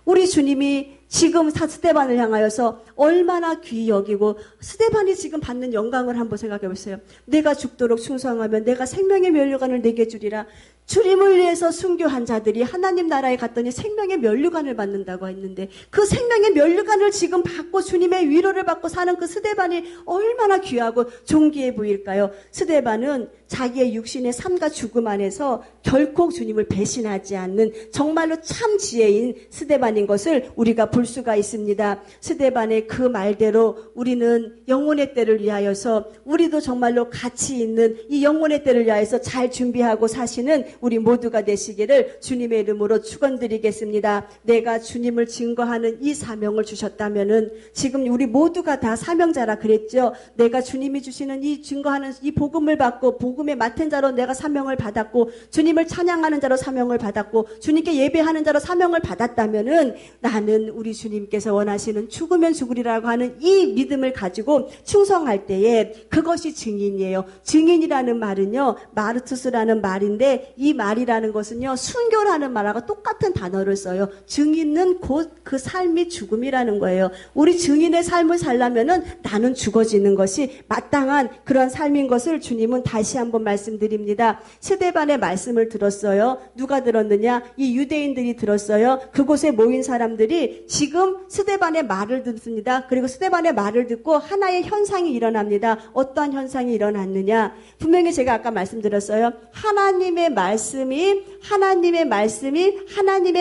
우리 주님이 지금 스데반을 향하여서 얼마나 귀히 여기고 스데반이 지금 받는 영광을 한번 생각해 보세요. 내가 죽도록 충성하면 내가 생명의 면류관을 내게 주리라. 주님을 위해서 순교한 자들이 하나님 나라에 갔더니 생명의 면류관을 받는다고 했는데 그 생명의 면류관을 지금 받고 주님의 위로를 받고 사는 그 스데반이 얼마나 귀하고 존귀해 보일까요? 스데반은 자기의 육신의 삶과 죽음 안에서 결코 주님을 배신하지 않는 정말로 참 지혜인 스데반인 것을 우리가 볼 수가 있습니다. 스데반의 그 말대로 우리는 영혼의 때를 위하여서 우리도 정말로 가치 있는 이 영혼의 때를 위하여서 잘 준비하고 사시는 우리 모두가 되시기를 주님의 이름으로 축원드리겠습니다. 내가 주님을 증거하는 이 사명을 주셨다면은 지금 우리 모두가 다 사명자라 그랬죠. 내가 주님이 주시는 이 증거하는 이 복음을 받고 복음에 맡은 자로 내가 사명을 받았고 주님을 찬양하는 자로 사명을 받았고 주님께 예배하는 자로 사명을 받았다면은 나는 우리 주님께서 원하시는 죽으면 죽으리라고 하는 이 믿음을 가지고 충성할 때에 그것이 증인이에요. 증인이라는 말은요, 마르투스라는 말인데 이 말이라는 것은요, 순교라는 말하고 똑같은 단어를 써요. 증인은 곧 그 삶이 죽음이라는 거예요. 우리 증인의 삶을 살려면은 나는 죽어지는 것이 마땅한 그런 삶인 것을 주님은 다시 한번 말씀드립니다. 스데반의 말씀을 들었어요. 누가 들었느냐? 이 유대인들이 들었어요. 그곳에 모인 사람들이 지금 스데반의 말을 듣습니다. 그리고 스데반의 말을 듣고 하나의 현상이 일어납니다. 어떠한 현상이 일어났느냐? 분명히 제가 아까 말씀드렸어요. 하나님의 말씀이 하나님의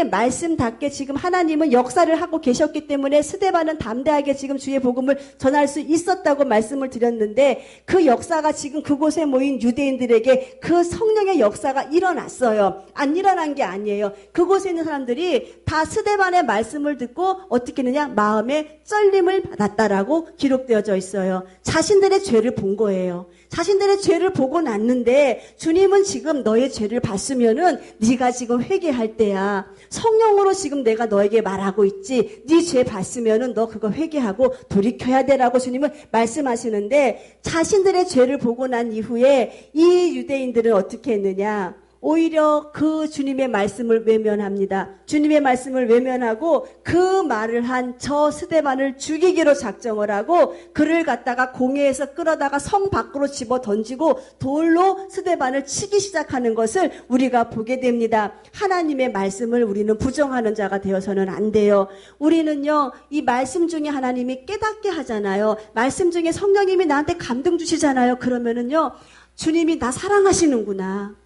말씀답게 지금 하나님은 역사를 하고 계셨기 때문에 스데반은 담대하게 지금 주의 복음을 전할 수 있었다고 말씀을 드렸는데 그 역사가 지금 그곳에 모인 유대인들에게 그 성령의 역사가 일어났어요. 안 일어난 게 아니에요. 그곳에 있는 사람들이 다 스데반의 말씀을 듣고 어떻게 했느냐? 마음에 쩔림을 받았다라고 기록되어져 있어요. 자신들의 죄를 본 거예요. 자신들의 죄를 보고 났는데 주님은 지금 너의 죄를 봤으면은 네가 지금 회개할 때야. 성령으로 지금 내가 너에게 말하고 있지. 네 죄 봤으면은 너 그거 회개하고 돌이켜야 되라고 주님은 말씀하시는데 자신들의 죄를 보고 난 이후에 이 유대인들은 어떻게 했느냐? 오히려 그 주님의 말씀을 외면합니다. 주님의 말씀을 외면하고 그 말을 한 저 스데반을 죽이기로 작정을 하고 그를 갖다가 공회에서 끌어다가 성 밖으로 집어 던지고 돌로 스데반을 치기 시작하는 것을 우리가 보게 됩니다. 하나님의 말씀을 우리는 부정하는 자가 되어서는 안 돼요. 우리는요, 이 말씀 중에 하나님이 깨닫게 하잖아요. 말씀 중에 성령님이 나한테 감동 주시잖아요. 그러면은요, 주님이 나 사랑하시는구나.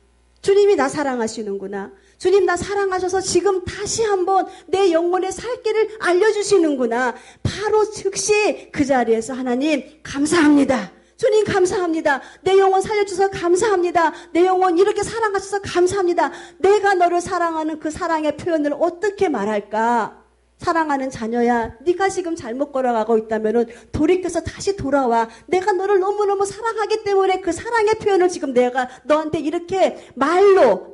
주님이 나 사랑하시는구나. 주님 나 사랑하셔서 지금 다시 한번 내 영혼의 살 길을 알려주시는구나. 바로 즉시 그 자리에서 하나님 감사합니다. 주님 감사합니다. 내 영혼 살려주셔서 감사합니다. 내 영혼 이렇게 사랑하셔서 감사합니다. 내가 너를 사랑하는 그 사랑의 표현을 어떻게 말할까? 사랑하는 자녀야, 네가 지금 잘못 걸어가고 있다면은 돌이켜서 다시 돌아와. 내가 너를 너무너무 사랑하기 때문에 그 사랑의 표현을 지금 내가 너한테 이렇게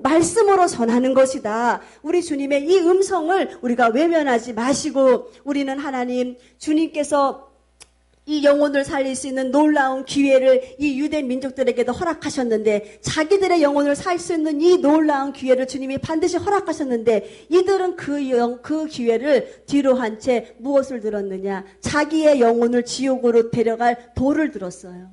말씀으로 전하는 것이다. 우리 주님의 이 음성을 우리가 외면하지 마시고 우리는 하나님, 주님께서 이 영혼을 살릴 수 있는 놀라운 기회를 이 유대 민족들에게도 허락하셨는데 자기들의 영혼을 살 수 있는 이 놀라운 기회를 주님이 반드시 허락하셨는데 이들은 그 기회를 뒤로 한 채 무엇을 들었느냐? 자기의 영혼을 지옥으로 데려갈 돌을 들었어요.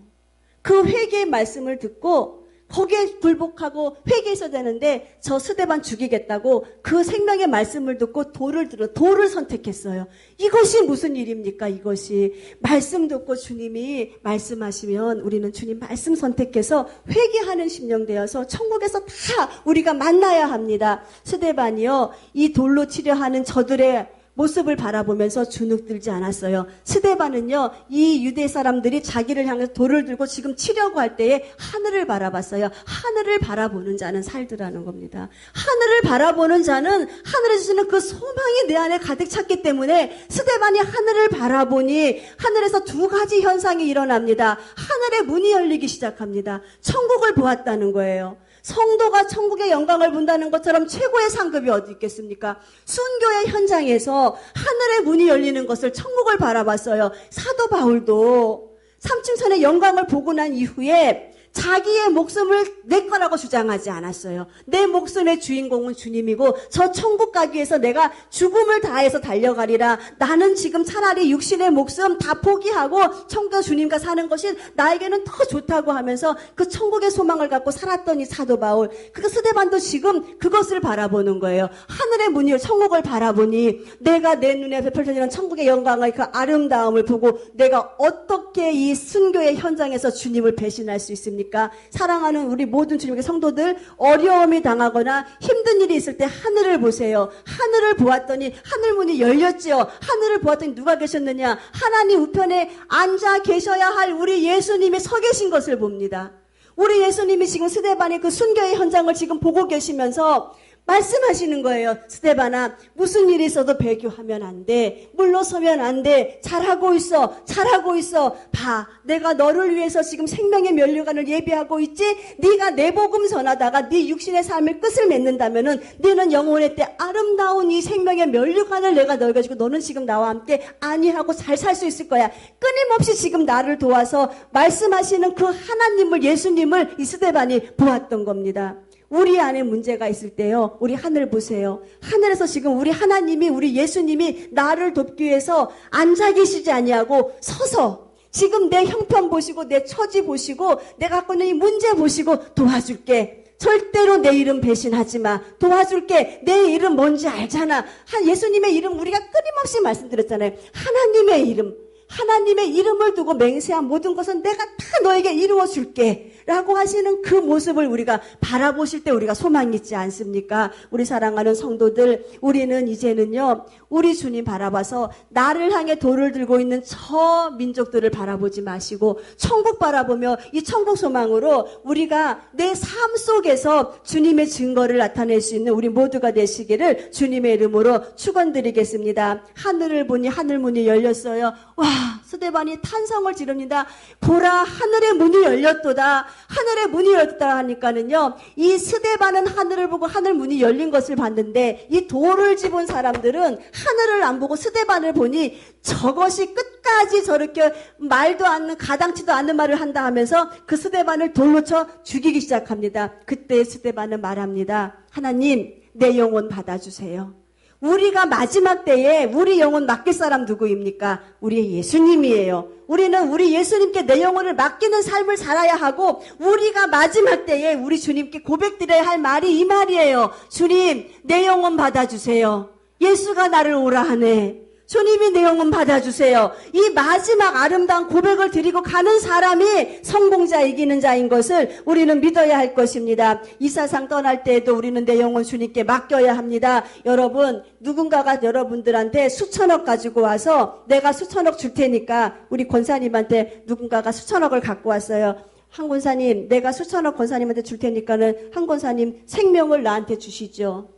그 회개의 말씀을 듣고 거기에 굴복하고 회개해서 되는데 저 스데반 죽이겠다고 그 생명의 말씀을 듣고 돌을 선택했어요. 이것이 무슨 일입니까? 이것이 말씀 듣고 주님이 말씀하시면 우리는 주님 말씀 선택해서 회개하는 심령 되어서 천국에서 다 우리가 만나야 합니다. 스데반이요, 이 돌로 치려 하는 저들의 모습을 바라보면서 주눅들지 않았어요. 스데반은요, 이 유대 사람들이 자기를 향해서 돌을 들고 지금 치려고 할 때에 하늘을 바라봤어요. 하늘을 바라보는 자는 살더라는 겁니다. 하늘을 바라보는 자는 하늘에 주시는 그 소망이 내 안에 가득 찼기 때문에 스데반이 하늘을 바라보니 하늘에서 두 가지 현상이 일어납니다. 하늘의 문이 열리기 시작합니다. 천국을 보았다는 거예요. 성도가 천국의 영광을 본다는 것처럼 최고의 상급이 어디 있겠습니까? 순교의 현장에서 하늘의 문이 열리는 것을 천국을 바라봤어요. 사도 바울도 삼층천의 영광을 보고 난 이후에 자기의 목숨을 내 거라고 주장하지 않았어요. 내 목숨의 주인공은 주님이고 저 천국 가기 위해서 내가 죽음을 다해서 달려가리라. 나는 지금 차라리 육신의 목숨 다 포기하고 천국 주님과 사는 것이 나에게는 더 좋다고 하면서 그 천국의 소망을 갖고 살았던 이 사도 바울, 그 스데반도 지금 그것을 바라보는 거예요. 하늘의 문을, 천국을 바라보니 내가 내 눈에 앞에 펼쳐지는 천국의 영광의 그 아름다움을 보고 내가 어떻게 이 순교의 현장에서 주님을 배신할 수 있습니까? 사랑하는 우리 모든 주님의 성도들, 어려움이 당하거나 힘든 일이 있을 때 하늘을 보세요. 하늘을 보았더니 하늘문이 열렸지요. 하늘을 보았더니 누가 계셨느냐? 하나님 우편에 앉아 계셔야 할 우리 예수님이 서 계신 것을 봅니다. 우리 예수님이 지금 스데반의 그 순교의 현장을 지금 보고 계시면서 말씀하시는 거예요. 스데반아, 무슨 일이 있어도 배교하면 안 돼. 물러서면 안 돼. 잘하고 있어. 잘하고 있어. 봐, 내가 너를 위해서 지금 생명의 면류관을 예비하고 있지. 네가 내 복음 전하다가 네 육신의 삶의 끝을 맺는다면은 너는 영혼의 때 아름다운 이 생명의 면류관을 내가 너에게 주고 너는 지금 나와 함께 안위하고 잘 살 수 있을 거야. 끊임없이 지금 나를 도와서 말씀하시는 그 하나님을, 예수님을 이 스데반이 보았던 겁니다. 우리 안에 문제가 있을 때요, 우리 하늘 보세요. 하늘에서 지금 우리 하나님이, 우리 예수님이 나를 돕기 위해서 앉아 계시지 아니하고 서서 지금 내 형편 보시고 내 처지 보시고 내가 갖고 있는 이 문제 보시고 도와줄게. 절대로 내 이름 배신하지 마. 도와줄게. 내 이름 뭔지 알잖아. 예수님의 이름 우리가 끊임없이 말씀드렸잖아요. 하나님의 이름. 하나님의 이름을 두고 맹세한 모든 것은 내가 다 너에게 이루어 줄게 라고 하시는 그 모습을 우리가 바라보실 때 우리가 소망이 있지 않습니까? 우리 사랑하는 성도들, 우리는 이제는요, 우리 주님 바라봐서 나를 향해 돌을 들고 있는 저 민족들을 바라보지 마시고 천국 바라보며 이 천국 소망으로 우리가 내 삶 속에서 주님의 증거를 나타낼 수 있는 우리 모두가 되시기를 주님의 이름으로 축원드리겠습니다. 하늘을 보니 하늘문이 열렸어요. 와, 스데반이 탄성을 지릅니다. 보라, 하늘의 문이 열렸도다. 하늘의 문이 열렸다 하니까는요, 이 스데반은 하늘을 보고 하늘 문이 열린 것을 봤는데 이 돌을 집은 사람들은 하늘을 안 보고 스데반을 보니 저것이 끝까지 저렇게 말도 않는, 가당치도 않는 말을 한다 하면서 그 스데반을 돌로 쳐 죽이기 시작합니다. 그때 스데반은 말합니다. 하나님, 내 영혼 받아주세요. 우리가 마지막 때에 우리 영혼 맡길 사람 누구입니까? 우리 예수님이에요. 우리는 우리 예수님께 내 영혼을 맡기는 삶을 살아야 하고 우리가 마지막 때에 우리 주님께 고백드려야 할 말이 이 말이에요. 주님, 내 영혼 받아주세요. 예수가 나를 오라 하네. 주님이 내 영혼 받아주세요. 이 마지막 아름다운 고백을 드리고 가는 사람이 성공자, 이기는 자인 것을 우리는 믿어야 할 것입니다. 이 세상 떠날 때에도 우리는 내 영혼 주님께 맡겨야 합니다. 여러분, 누군가가 여러분들한테 수천억 가지고 와서 내가 수천억 줄 테니까, 우리 권사님한테 누군가가 수천억을 갖고 왔어요. 한 권사님, 내가 수천억 권사님한테 줄 테니까는 한 권사님 생명을 나한테 주시죠.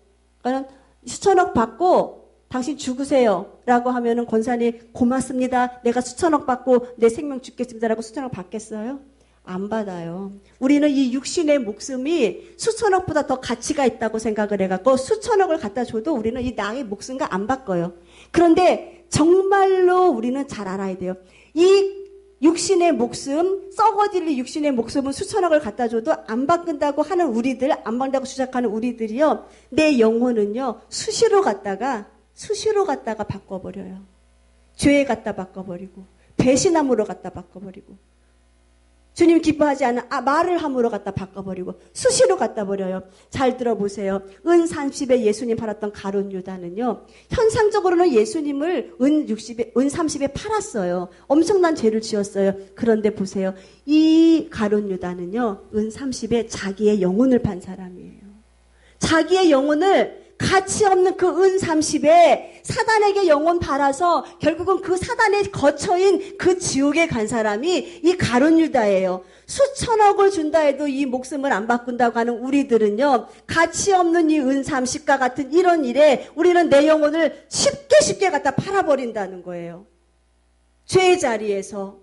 그러니까 수천억 받고 당신 죽으세요 라고 하면은 권사님 고맙습니다. 내가 수천억 받고 내 생명 죽겠습니다 라고 수천억 받겠어요? 안 받아요. 우리는 이 육신의 목숨이 수천억보다 더 가치가 있다고 생각을 해갖고 수천억을 갖다 줘도 우리는 이 나의 목숨과 안 바꿔요. 그런데 정말로 우리는 잘 알아야 돼요. 이 육신의 목숨, 썩어질 육신의 목숨은 수천억을 갖다 줘도 안 바꾼다고 하는 우리들, 안 바꾼다고 주장하는 우리들이요, 내 영혼은요 수시로 갖다가 바꿔버려요. 죄에 갖다 바꿔버리고 배신함으로 갖다 바꿔버리고 주님 기뻐하지 않은 말을 함으로 갖다 바꿔버리고 수시로 갖다 버려요. 잘 들어보세요. 은 30에 예수님 팔았던 가룟 유다는요, 현상적으로는 예수님을 은 30에 팔았어요. 엄청난 죄를 지었어요. 그런데 보세요. 이 가룟 유다는요, 은 30에 자기의 영혼을 판 사람이에요. 자기의 영혼을 가치 없는 그 은 30에 사단에게 영혼 팔아서 결국은 그 사단의 거처인 그 지옥에 간 사람이 이 가룟 유다예요. 수천억을 준다 해도 이 목숨을 안 바꾼다고 하는 우리들은요, 가치 없는 이 은 30과 같은 이런 일에 우리는 내 영혼을 쉽게 갖다 팔아버린다는 거예요. 죄의 자리에서,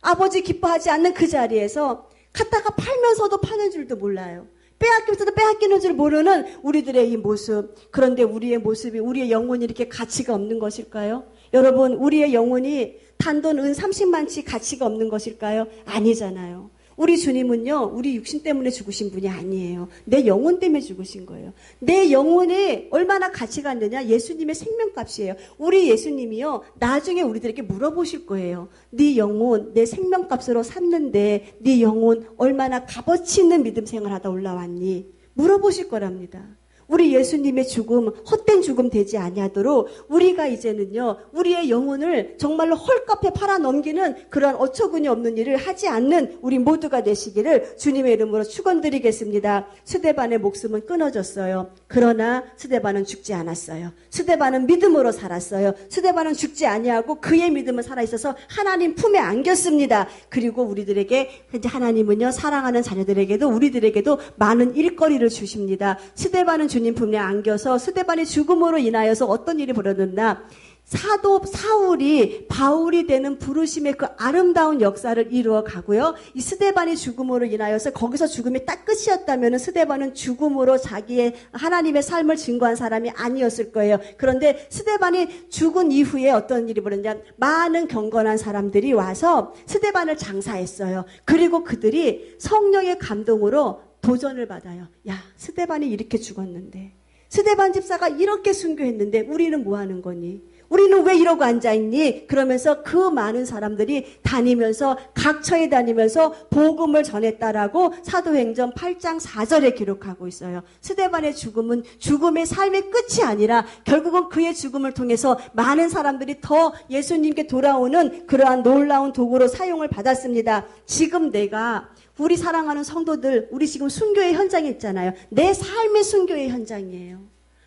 아버지 기뻐하지 않는 그 자리에서 갖다가 팔면서도 파는 줄도 몰라요. 빼앗기면서도 빼앗기는 줄 모르는 우리들의 이 모습. 그런데 우리의 모습이, 우리의 영혼이 이렇게 가치가 없는 것일까요? 여러분, 우리의 영혼이 단돈 은 30만치 가치가 없는 것일까요? 아니잖아요. 우리 주님은요, 우리 육신 때문에 죽으신 분이 아니에요. 내 영혼 때문에 죽으신 거예요. 내 영혼이 얼마나 가치가 있느냐? 예수님의 생명값이에요. 우리 예수님이요, 나중에 우리들에게 물어보실 거예요. 네 영혼, 내 생명값으로 샀는데 네 영혼 얼마나 값어치 있는 믿음 생활하다 올라왔니? 물어보실 거랍니다. 우리 예수님의 죽음, 헛된 죽음 되지 아니하도록 우리가 이제는요, 우리의 영혼을 정말로 헐값에 팔아넘기는 그러한 어처구니 없는 일을 하지 않는 우리 모두가 되시기를 주님의 이름으로 축원드리겠습니다. 스데반의 목숨은 끊어졌어요. 그러나 스데반은 죽지 않았어요. 스데반은 믿음으로 살았어요. 스데반은 죽지 아니하고 그의 믿음은 살아있어서 하나님 품에 안겼습니다. 그리고 우리들에게 이제 하나님은요, 사랑하는 자녀들에게도 우리들에게도 많은 일거리를 주십니다. 스데반은 주님 품에 안겨서 스데반의 죽음으로 인하여서 어떤 일이 벌어졌나? 사도 사울이 바울이 되는 부르심의 그 아름다운 역사를 이루어 가고요. 이 스데반의 죽음으로 인하여서 거기서 죽음이 딱 끝이었다면 스데반은 죽음으로 자기의 하나님의 삶을 증거한 사람이 아니었을 거예요. 그런데 스데반이 죽은 이후에 어떤 일이 벌어졌냐? 많은 경건한 사람들이 와서 스데반을 장사했어요. 그리고 그들이 성령의 감동으로 도전을 받아요. 야, 스데반이 이렇게 죽었는데, 스데반 집사가 이렇게 순교했는데 우리는 뭐 하는 거니? 우리는 왜 이러고 앉아있니? 그러면서 그 많은 사람들이 다니면서 각처에 다니면서 복음을 전했다라고 사도행전 8장 4절에 기록하고 있어요. 스데반의 죽음은 죽음의 삶의 끝이 아니라 결국은 그의 죽음을 통해서 많은 사람들이 더 예수님께 돌아오는 그러한 놀라운 도구로 사용을 받았습니다. 지금 내가 우리 사랑하는 성도들, 우리 지금 순교의 현장에 있잖아요. 내 삶의 순교의 현장이에요.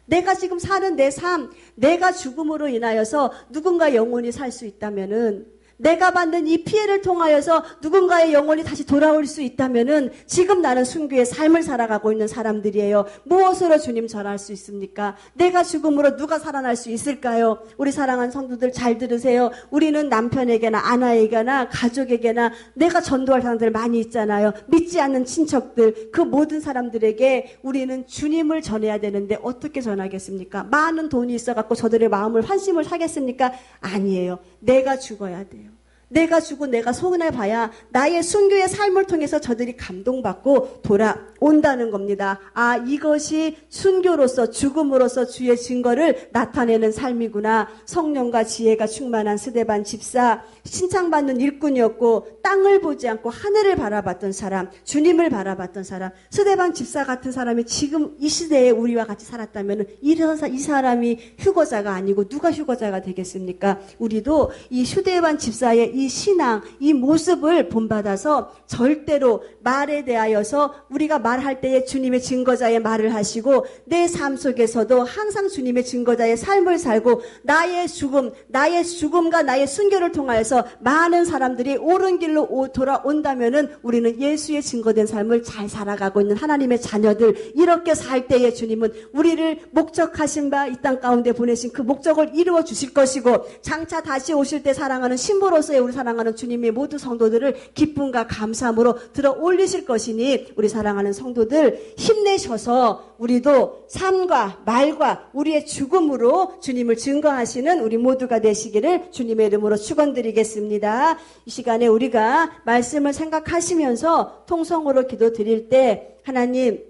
내가 지금 사는 내 삶, 내가 죽음으로 인하여서 누군가 영혼이 살 수 있다면은, 내가 받는 이 피해를 통하여서 누군가의 영혼이 다시 돌아올 수 있다면은 지금 나는 순교의 삶을 살아가고 있는 사람들이에요. 무엇으로 주님 전할 수 있습니까? 내가 죽음으로 누가 살아날 수 있을까요? 우리 사랑하는 성도들 잘 들으세요. 우리는 남편에게나 아내에게나 가족에게나 내가 전도할 사람들 많이 있잖아요. 믿지 않는 친척들, 그 모든 사람들에게 우리는 주님을 전해야 되는데 어떻게 전하겠습니까? 많은 돈이 있어갖고 저들의 마음을 환심을 사겠습니까? 아니에요. 내가 죽어야 돼요. 내가 죽고 내가 손해봐야 나의 순교의 삶을 통해서 저들이 감동받고 돌아온다는 겁니다. 아, 이것이 순교로서 죽음으로써 주의 증거를 나타내는 삶이구나. 성령과 지혜가 충만한 스데반 집사, 칭찬받는 일꾼이었고 땅을 보지 않고 하늘을 바라봤던 사람, 주님을 바라봤던 사람, 스데반 집사 같은 사람이 지금 이 시대에 우리와 같이 살았다면 이 사람이 휴거자가 아니고 누가 휴거자가 되겠습니까? 우리도 이 스데반 집사의 이 신앙, 이 모습을 본받아서 절대로 말에 대하여서 우리가 말할 때에 주님의 증거자의 말을 하시고 내 삶 속에서도 항상 주님의 증거자의 삶을 살고 나의 죽음과 나의 순교를 통하여서 많은 사람들이 옳은 길로 돌아온다면은 우리는 예수의 증거된 삶을 잘 살아가고 있는 하나님의 자녀들, 이렇게 살 때에 주님은 우리를 목적하신 바 이 땅 가운데 보내신 그 목적을 이루어 주실 것이고 장차 다시 오실 때 사랑하는 신부로서의 우리 사랑하는 주님의 모든 성도들을 기쁨과 감사함으로 들어 올리실 것이니 우리 사랑하는 성도들 힘내셔서 우리도 삶과 말과 우리의 죽음으로 주님을 증거하시는 우리 모두가 되시기를 주님의 이름으로 축원드리겠습니다. 이 시간에 우리가 말씀을 생각하시면서 통성으로 기도 드릴 때 하나님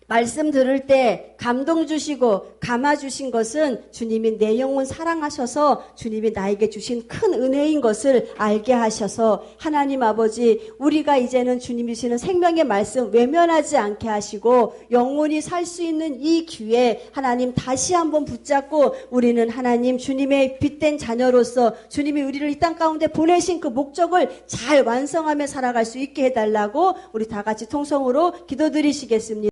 말씀 들을 때 감동 주시고 감화 주신 것은 주님이 내 영혼 사랑하셔서 주님이 나에게 주신 큰 은혜인 것을 알게 하셔서 하나님 아버지 우리가 이제는 주님이 주시는 생명의 말씀 외면하지 않게 하시고 영혼이 살 수 있는 이 기회 하나님 다시 한번 붙잡고 우리는 하나님 주님의 빛된 자녀로서 주님이 우리를 이 땅 가운데 보내신 그 목적을 잘 완성하며 살아갈 수 있게 해달라고 우리 다 같이 통성으로 기도드리시겠습니다.